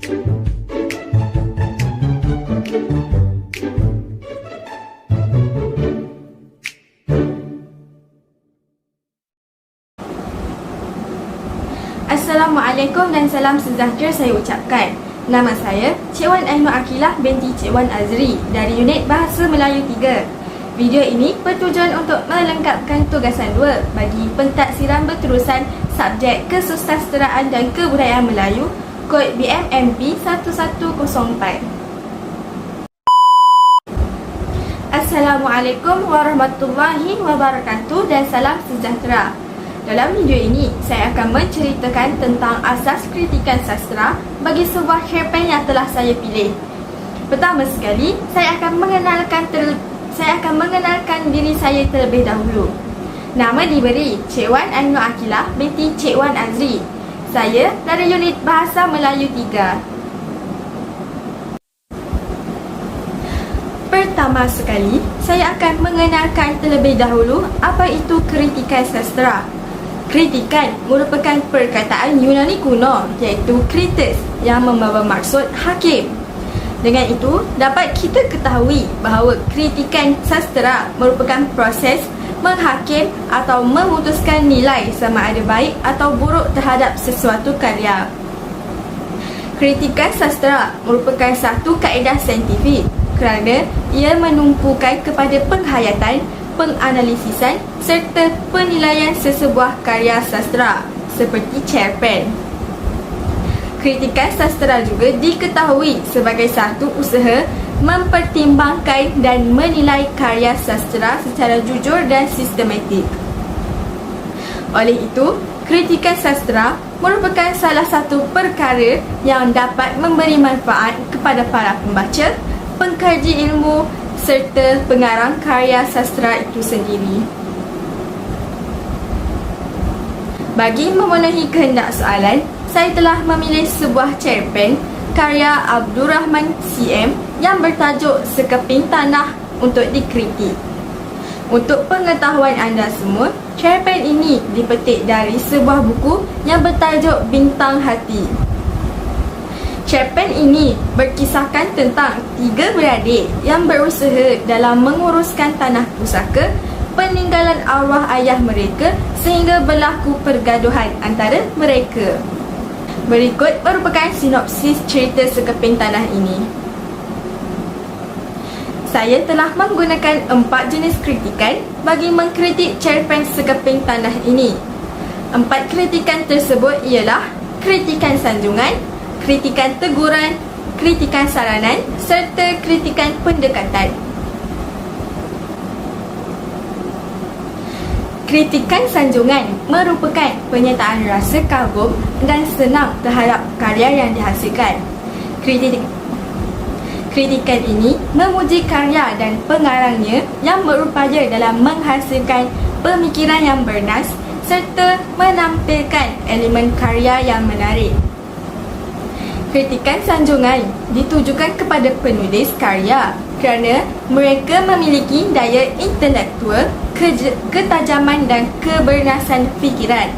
Assalamualaikum dan salam sejahtera saya ucapkan. Nama saya Cik Wan Ainur Akilah binti Cik Wan Azri dari Unit Bahasa Melayu 3. Video ini bertujuan untuk melengkapkan tugasan 2 bagi pentaksiran berterusan subjek Kesusasteraan dan Kebudayaan Melayu kod BMMP 1104. Assalamualaikum warahmatullahi wabarakatuh dan salam sejahtera. Dalam video ini, saya akan menceritakan tentang asas kritikan sastra bagi sebuah cerpen yang telah saya pilih. Pertama sekali, saya akan mengenalkan diri saya terlebih dahulu. Nama diberi Cik Wan Ainur Akilah binti Cik Wan Azri. Saya dari Unit Bahasa Melayu 3. Pertama sekali, saya akan mengenalkan terlebih dahulu apa itu kritikan sastra. Kritikan merupakan perkataan Yunani kuno iaitu krites yang membawa maksud hakim. Dengan itu, dapat kita ketahui bahawa kritikan sastra merupakan proses menghakim atau memutuskan nilai sama ada baik atau buruk terhadap sesuatu karya. Kritikan sastra merupakan satu kaedah saintifik kerana ia menumpukan kepada penghayatan, penganalisisan serta penilaian sesebuah karya sastra seperti cerpen. Kritikan sastra juga diketahui sebagai satu usaha mempertimbangkan dan menilai karya sastra secara jujur dan sistematik. Oleh itu, kritikan sastra merupakan salah satu perkara yang dapat memberi manfaat kepada para pembaca, pengkaji ilmu serta pengarang karya sastra itu sendiri. Bagi memenuhi kehendak soalan, saya telah memilih sebuah cerpen karya Abdul Rahman CM yang bertajuk Sekeping Tanah untuk dikritik. Untuk pengetahuan anda semua, cerpen ini dipetik dari sebuah buku yang bertajuk Bintang Hati. Cerpen ini berkisahkan tentang 3 beradik yang berusaha dalam menguruskan tanah pusaka peninggalan arwah ayah mereka sehingga berlaku pergaduhan antara mereka. Berikut merupakan sinopsis cerita Sekeping Tanah ini. Saya telah menggunakan 4 jenis kritikan bagi mengkritik cerpen Sekeping Tanah ini. 4 kritikan tersebut ialah kritikan sanjungan, kritikan teguran, kritikan saranan serta kritikan pendekatan. Kritikan sanjungan merupakan penyataan rasa kagum dan senang terhadap karya yang dihasilkan. Kritikan ini memuji karya dan pengarangnya yang berupaya dalam menghasilkan pemikiran yang bernas serta menampilkan elemen karya yang menarik. Kritikan sanjungan ditujukan kepada penulis karya kerana mereka memiliki daya intelektual, ketajaman dan kebernasan fikiran.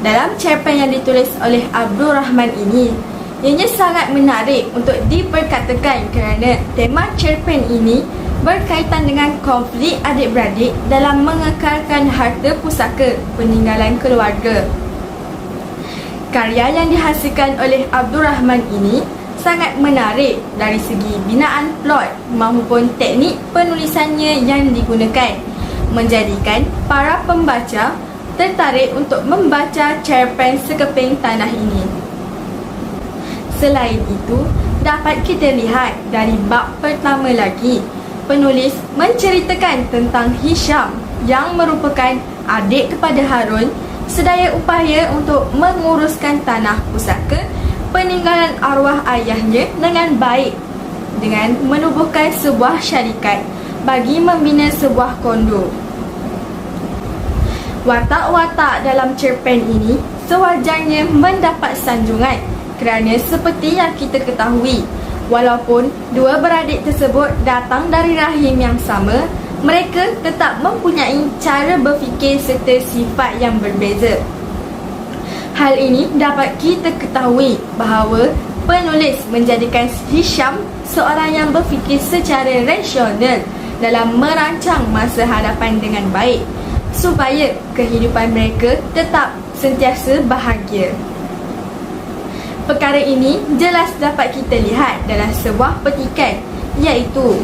Dalam cerpen yang ditulis oleh Abdul Rahman ini, ianya sangat menarik untuk diperkatakan kerana tema cerpen ini berkaitan dengan konflik adik-beradik dalam mengekalkan harta pusaka peninggalan keluarga. Karya yang dihasilkan oleh Abdul Rahman ini sangat menarik dari segi binaan plot maupun teknik penulisannya yang digunakan, menjadikan para pembaca tertarik untuk membaca cerpen Sekeping Tanah ini. Selain itu, dapat kita lihat dari bab pertama lagi, penulis menceritakan tentang Hisham yang merupakan adik kepada Harun sedaya upaya untuk menguruskan tanah pusaka peninggalan arwah ayahnya dengan baik dengan menubuhkan sebuah syarikat bagi membina sebuah kondo. Watak-watak dalam cerpen ini sewajarnya mendapat sanjungan kerana seperti yang kita ketahui, walaupun dua beradik tersebut datang dari rahim yang sama, mereka tetap mempunyai cara berfikir serta sifat yang berbeza. Hal ini dapat kita ketahui bahawa penulis menjadikan Hisham seorang yang berfikir secara rasional dalam merancang masa hadapan dengan baik supaya kehidupan mereka tetap sentiasa bahagia. Perkara ini jelas dapat kita lihat dalam sebuah petikan, iaitu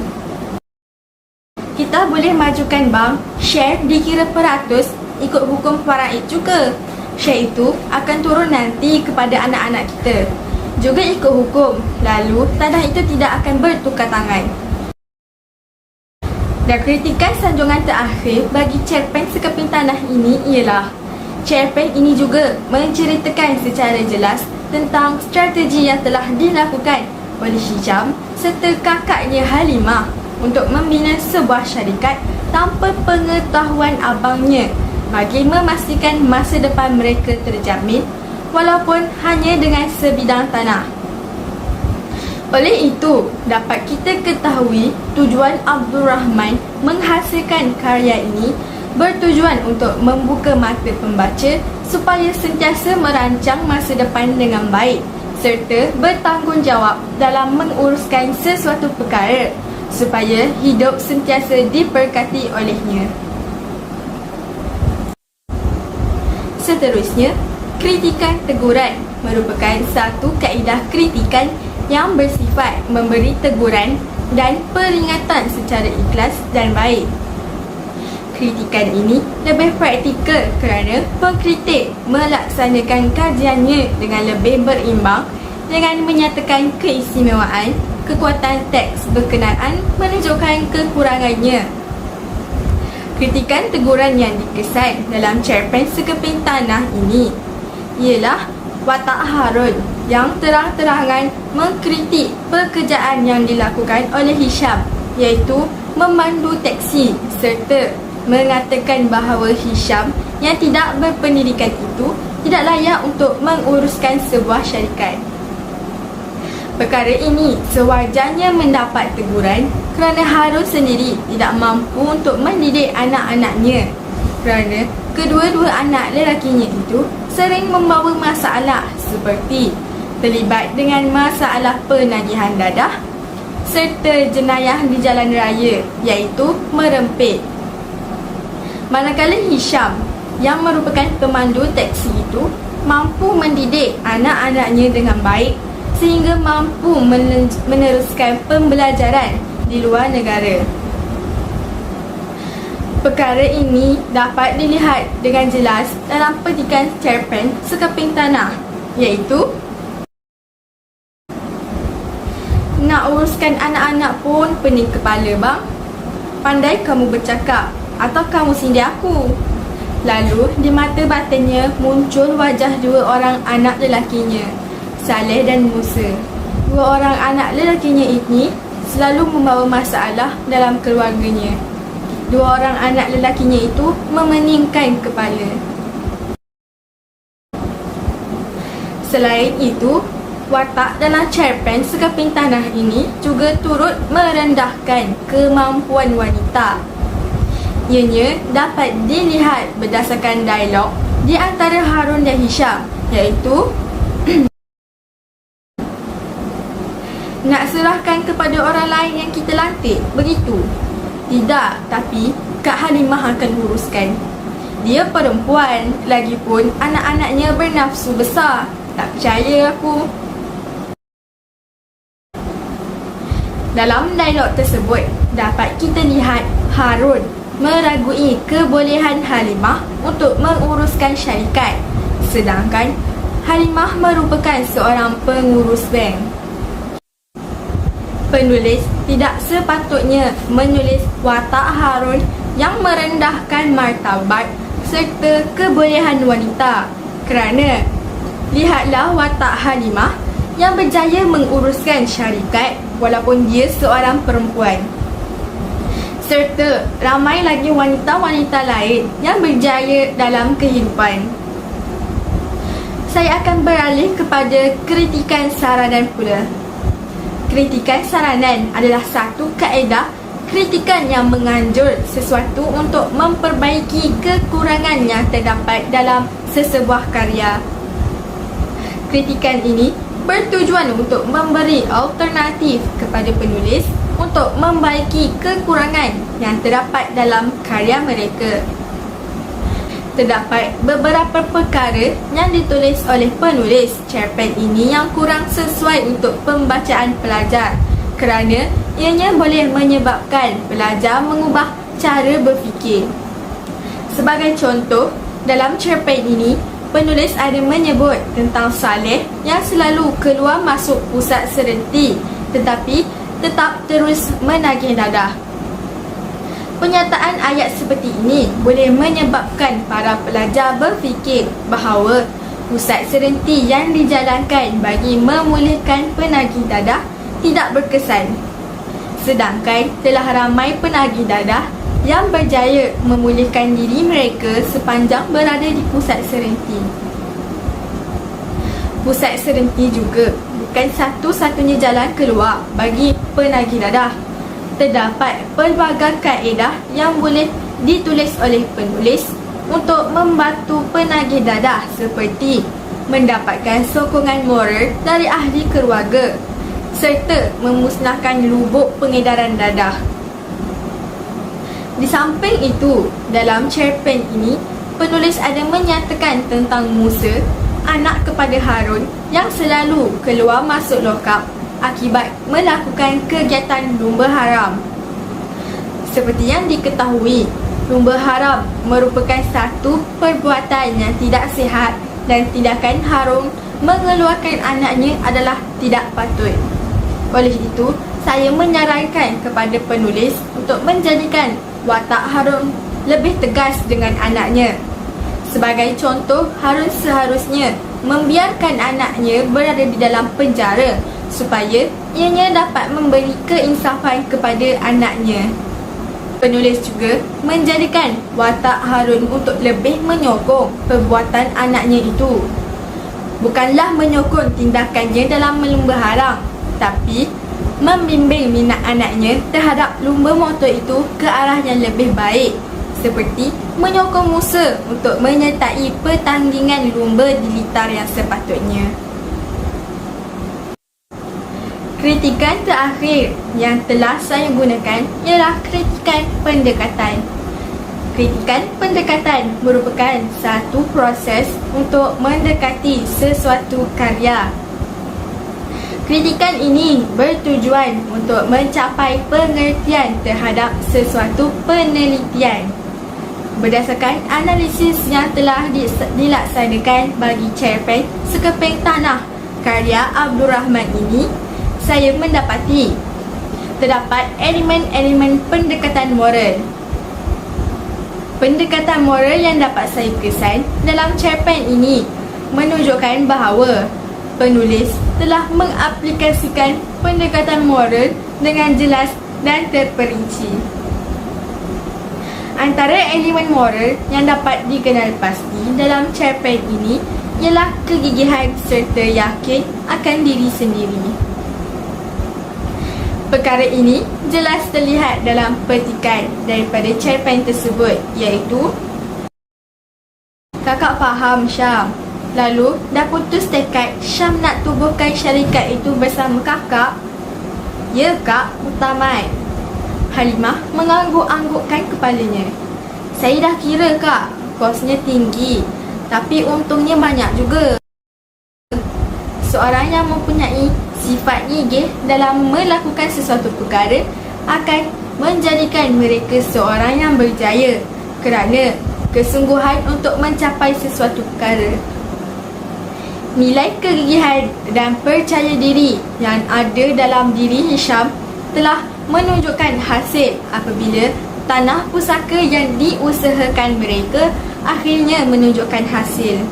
kita boleh majukan bank share dikira peratus ikut hukum faraid juga. Share itu akan turun nanti kepada anak-anak kita, juga ikut hukum, lalu tanah itu tidak akan bertukar tangan. Dan kritikan sanjungan terakhir bagi cerpen sekeping tanah ini ialah cerpen ini juga menceritakan secara jelas tentang strategi yang telah dilakukan oleh Hisham serta kakaknya Halimah untuk membina sebuah syarikat tanpa pengetahuan abangnya bagi memastikan masa depan mereka terjamin walaupun hanya dengan sebidang tanah. Oleh itu, dapat kita ketahui tujuan Abdul Rahman menghasilkan karya ini bertujuan untuk membuka mata pembaca supaya sentiasa merancang masa depan dengan baik serta bertanggungjawab dalam menguruskan sesuatu perkara supaya hidup sentiasa diberkati olehnya. Seterusnya, kritikan teguran merupakan satu kaedah kritikan yang bersifat memberi teguran dan peringatan secara ikhlas dan baik. Kritikan ini lebih praktikal kerana pengkritik melaksanakan kajiannya dengan lebih berimbang dengan menyatakan keistimewaan, kekuatan teks berkenaan menunjukkan kekurangannya. Kritikan teguran yang dikesan dalam cerpen sekeping tanah ini ialah watak Harun yang terang-terangan mengkritik pekerjaan yang dilakukan oleh Hisham, iaitu memandu teksi serta mengatakan bahawa Hisham yang tidak berpendidikan itu tidak layak untuk menguruskan sebuah syarikat. Perkara ini sewajarnya mendapat teguran kerana Harun sendiri tidak mampu untuk mendidik anak-anaknya kerana kedua-dua anak lelakinya itu sering membawa masalah seperti terlibat dengan masalah penagihan dadah serta jenayah di jalan raya, iaitu merempit. Manakala Hisham yang merupakan pemandu teksi itu mampu mendidik anak-anaknya dengan baik sehingga mampu meneruskan pembelajaran di luar negara. Perkara ini dapat dilihat dengan jelas dalam petikan cerpen sekeping tanah, iaitu nak uruskan anak-anak pun pening kepala bang. Pandai kamu bercakap atau kamu sindir aku. Lalu di mata batinnya muncul wajah dua orang anak lelakinya, Saleh dan Musa. Dua orang anak lelakinya ini selalu membawa masalah dalam keluarganya. Dua orang anak lelakinya itu memeningkan kepala. Selain itu, watak dalam cerpen sekeping tanah ini juga turut merendahkan kemampuan wanita. Ianya dapat dilihat berdasarkan dialog di antara Harun dan Hisham, iaitu nak serahkan kepada orang lain yang kita lantik, begitu? Tidak, tapi Kak Halimah akan uruskan. Dia perempuan, lagipun anak-anaknya bernafsu besar. Tak percaya aku. Dalam dialog tersebut, dapat kita lihat Harun meragui kebolehan Halimah untuk menguruskan syarikat, sedangkan Halimah merupakan seorang pengurus bank. Penulis tidak sepatutnya menulis watak Harun yang merendahkan martabat serta kebolehan wanita, kerana lihatlah watak Halimah yang berjaya menguruskan syarikat walaupun dia seorang perempuan. Serta ramai lagi wanita-wanita lain yang berjaya dalam kehidupan. Saya akan beralih kepada kritikan saranan pula. Kritikan saranan adalah satu kaedah kritikan yang menganjur sesuatu untuk memperbaiki kekurangan yang terdapat dalam sesebuah karya. Kritikan ini bertujuan untuk memberi alternatif kepada penulis untuk membaiki kekurangan yang terdapat dalam karya mereka. Terdapat beberapa perkara yang ditulis oleh penulis cerpen ini yang kurang sesuai untuk pembacaan pelajar kerana ianya boleh menyebabkan pelajar mengubah cara berfikir. Sebagai contoh, dalam cerpen ini, penulis ada menyebut tentang Saleh yang selalu keluar masuk pusat serenti tetapi tetap terus menagih dadah. Pernyataan ayat seperti ini boleh menyebabkan para pelajar berfikir bahawa pusat serenti yang dijalankan bagi memulihkan penagih dadah tidak berkesan. Sedangkan telah ramai penagih dadah yang berjaya memulihkan diri mereka sepanjang berada di pusat serenti. Pusat serenti juga bukan satu-satunya jalan keluar bagi penagih dadah. Terdapat pelbagai kaedah yang boleh ditulis oleh penulis untuk membantu penagih dadah seperti mendapatkan sokongan moral dari ahli keluarga serta memusnahkan lubuk pengedaran dadah. Di samping itu, dalam cerpen ini, penulis ada menyatakan tentang Musa, anak kepada Harun yang selalu keluar masuk lokap akibat melakukan kegiatan lumba haram. Seperti yang diketahui, lumba haram merupakan satu perbuatan yang tidak sihat dan tindakan Harun mengeluarkan anaknya adalah tidak patut. Oleh itu, saya menyarankan kepada penulis untuk menjadikan watak Harun lebih tegas dengan anaknya. Sebagai contoh, Harun seharusnya membiarkan anaknya berada di dalam penjara supaya ianya dapat memberi keinsafan kepada anaknya. Penulis juga menjadikan watak Harun untuk lebih menyokong perbuatan anaknya itu. Bukanlah menyokong tindakannya dalam melumba haram, tapi membimbing minat anaknya terhadap lumba motor itu ke arah yang lebih baik, seperti menyokong Musa untuk menyertai pertandingan lumba di litar yang sepatutnya. Kritikan terakhir yang telah saya gunakan ialah kritikan pendekatan. Kritikan pendekatan merupakan satu proses untuk mendekati sesuatu karya. Kritikan ini bertujuan untuk mencapai pengertian terhadap sesuatu penelitian. Berdasarkan analisis yang telah dilaksanakan bagi cerpen Sekeping Tanah karya Abdul Rahman ini, saya mendapati terdapat elemen-elemen pendekatan moral. Pendekatan moral yang dapat saya kesan dalam cerpen ini menunjukkan bahawa penulis telah mengaplikasikan pendekatan moral dengan jelas dan terperinci. Antara elemen moral yang dapat dikenal pasti dalam cerpen ini ialah kegigihan serta yakin akan diri sendiri. Perkara ini jelas terlihat dalam petikan daripada cerpen tersebut, iaitu "Kakak faham Syam, lalu dah putus tekad Syam nak tubuhkan syarikat itu bersama kakak?" "Ya kak, Utamai." Halimah mengangguk-anggukkan kepalanya. "Saya dah kira kak, kosnya tinggi, tapi untungnya banyak juga. Seorang yang mempunyai sifat gigih dalam melakukan sesuatu perkara akan menjadikan mereka seorang yang berjaya kerana kesungguhan untuk mencapai sesuatu perkara." Nilai kegigihan dan percaya diri yang ada dalam diri Hisham telah menunjukkan hasil apabila tanah pusaka yang diusahakan mereka akhirnya menunjukkan hasil.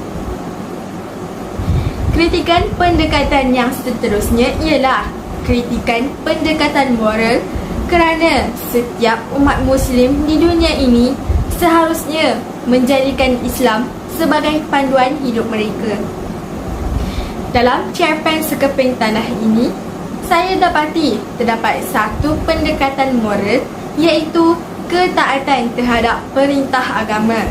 Kritikan pendekatan yang seterusnya ialah kritikan pendekatan moral kerana setiap umat Muslim di dunia ini seharusnya menjadikan Islam sebagai panduan hidup mereka. Dalam cerpen Sekeping Tanah ini, saya dapati terdapat satu pendekatan moral, iaitu ketaatan terhadap perintah agama.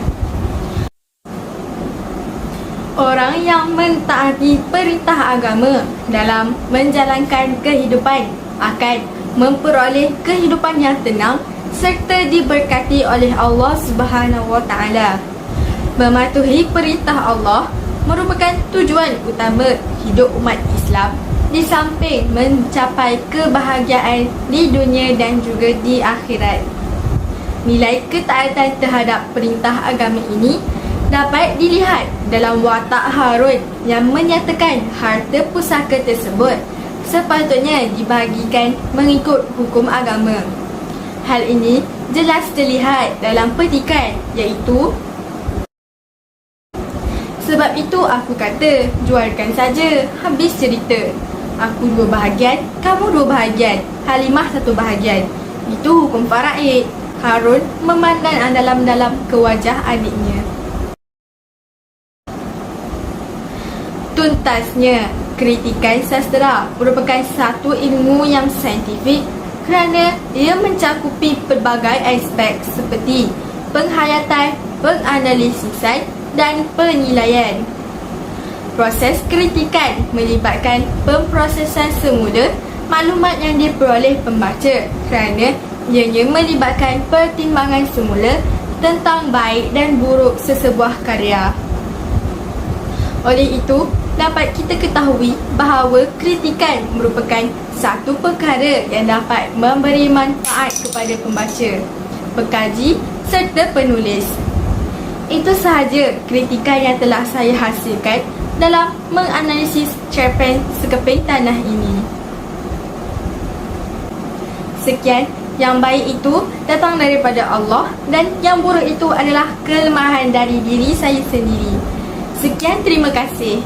Orang yang mentaati perintah agama dalam menjalankan kehidupan akan memperoleh kehidupan yang tenang serta diberkati oleh Allah Subhanahu Wa Taala. Mematuhi perintah Allah merupakan tujuan utama hidup umat Islam di samping mencapai kebahagiaan di dunia dan juga di akhirat. Nilai ketaatan terhadap perintah agama ini dapat dilihat dalam watak Harun yang menyatakan harta pusaka tersebut sepatutnya dibahagikan mengikut hukum agama. Hal ini jelas terlihat dalam petikan, iaitu sebab itu aku kata, jualkan saja, habis cerita. Aku 2 bahagian, kamu 2 bahagian, Halimah 1 bahagian. Itu hukum faraid. Harun memandang dalam-dalam ke wajah adiknya. Tuntasnya, kritikan sastera merupakan satu ilmu yang saintifik kerana ia mencakupi pelbagai aspek seperti penghayatan, penganalisisan dan penilaian. Proses kritikan melibatkan pemprosesan semula maklumat yang diperoleh pembaca kerana ianya melibatkan pertimbangan semula tentang baik dan buruk sesebuah karya. Oleh itu, dapat kita ketahui bahawa kritikan merupakan satu perkara yang dapat memberi manfaat kepada pembaca, pekaji serta penulis. Itu sahaja kritikan yang telah saya hasilkan dalam menganalisis cerpen Sekeping Tanah ini. Sekian, yang baik itu datang daripada Allah dan yang buruk itu adalah kelemahan dari diri saya sendiri. Sekian, terima kasih.